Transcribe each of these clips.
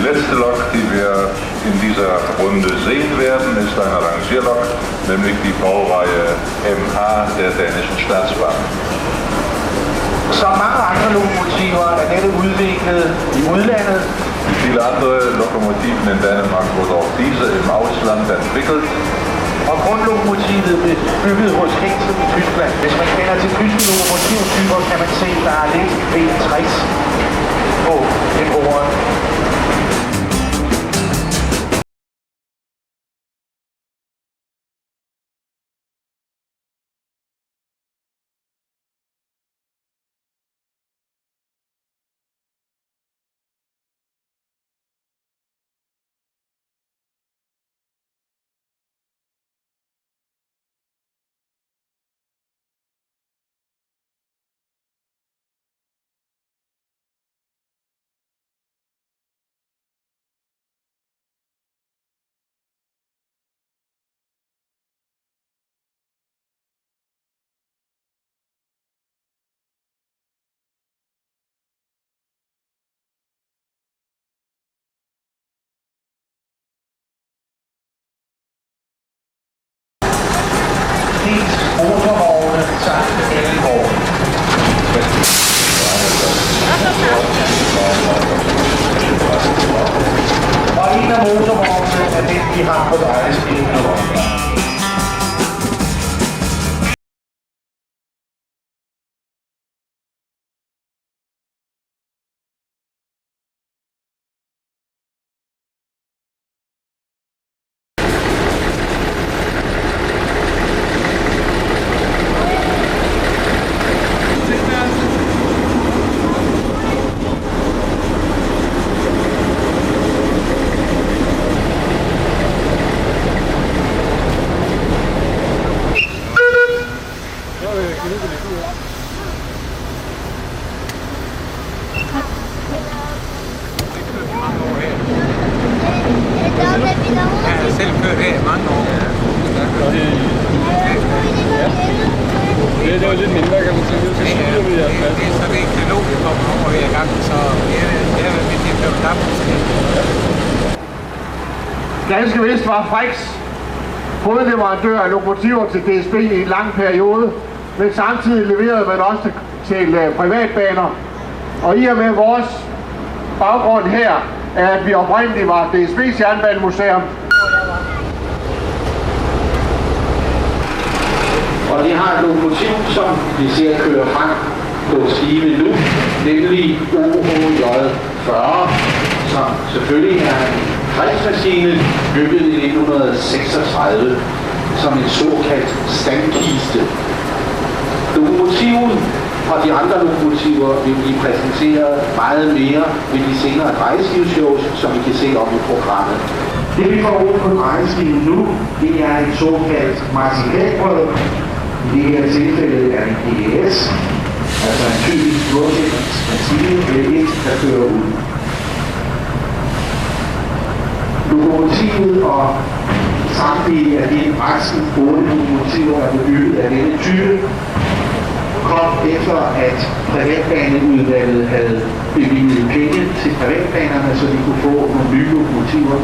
letzte Lok, die wir in dieser Runde sehen werden, ist eine Rangierlok, nämlich die Baureihe MH der dänischen Staatsbahn. Som mange andre lokomotiver er dette udviklet i udlandet. Wie viele andere Lokomotiven in Dänemark wurde auch diese im Ausland entwickelt. Og grundlokomotivet blev bygget hos Hexen i Tyskland. Hvis man kender til tyske lokomotivtyper, kan man se, der er læst B60 på en ord. Motorvogne samt elvogne. Og en af motorvognene er den, vi har på drejeskiven nu. Det var lidt mindre, kan man sige. Det er så det kanon, vi kommer over i gang, så det er blevet tabt. Ganske vist var Frix hovedleverandør af lokomotiver til DSB i en lang periode, men samtidig leverede man også til privatbaner. Og i og med vores baggrund her, at vi oprindeligt var DSB's jernbanemuseum, og de har et lokomotiv, som vi ser køre frem på skive nu, nemlig OHJ 40, som selvfølgelig er en krigsmaskine bygget i 1936 som en såkaldt standkiste. Lokomotivet og de andre lokomotiver vil blive præsenteret meget mere ved de senere drejeskiveshows, som vi kan se om i programmet. Det vi får ud på drejeskiven nu, det er et såkaldt marcipanbrød. I det her tilfælde er det PGS, altså en typisk maskine med et, der kører ud. Lokomotivet og samtlige af de resten 8 lokomotiver er bebygget af denne type, kom efter at privatbaneudvalget havde bevilget penge til privatbanerne, så de kunne få nogle nye lokomotiver.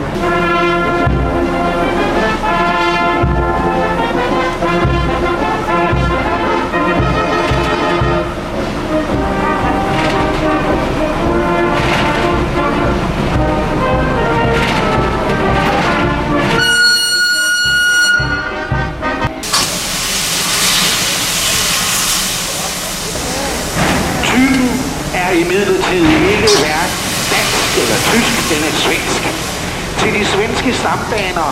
Imidlertid ikke hverken dansk eller tysk, den er svensk. Til de svenske stambaner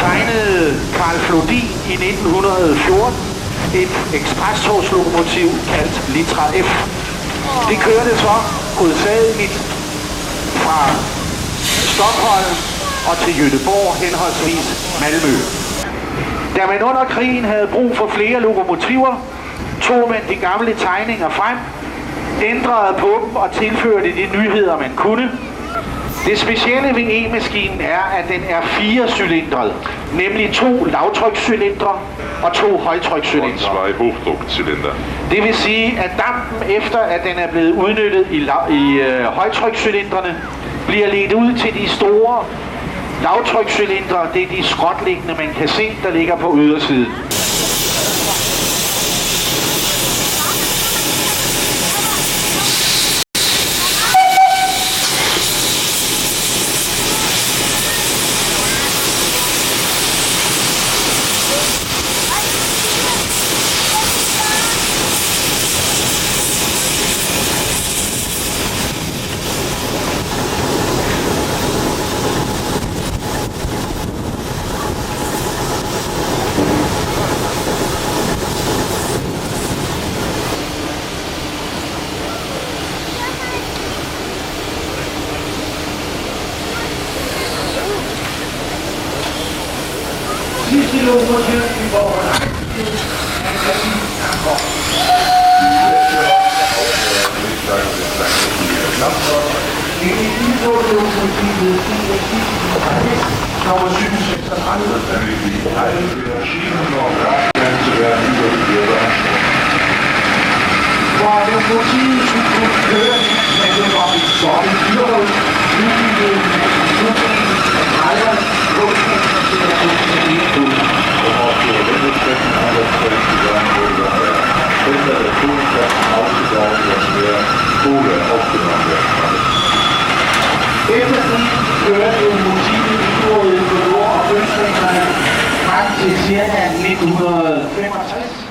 tegnede Carl Flodin i 1914 et ekspresstogslokomotiv kaldt Litra F. Det kørte så hovedsageligt fra Stockholm og til Göteborg, henholdsvis Malmø. Da man under krigen havde brug for flere lokomotiver, tog man de gamle tegninger frem, ændrede på dem og tilførte de nyheder, man kunne. Det specielle ved E-maskinen er, at den er 4-cylindret, nemlig 2 lavtrykscylindre og 2 højtrykscylindre. Det vil sige, at dampen efter, at den er blevet udnyttet i højtrykscylindrene, bliver ledt ud til de store lavtrykscylindre. Det er de skråtliggende, man kan se, der ligger på ydersiden. Sidste lokomotiv i vores nummer 736. Hvor lokomotivet skulle kunne køre, men det var et stoppet dyrhul. Efterfølgende kørte lokomotivet i på Nord- og Østringvejen frem til ca. 1965.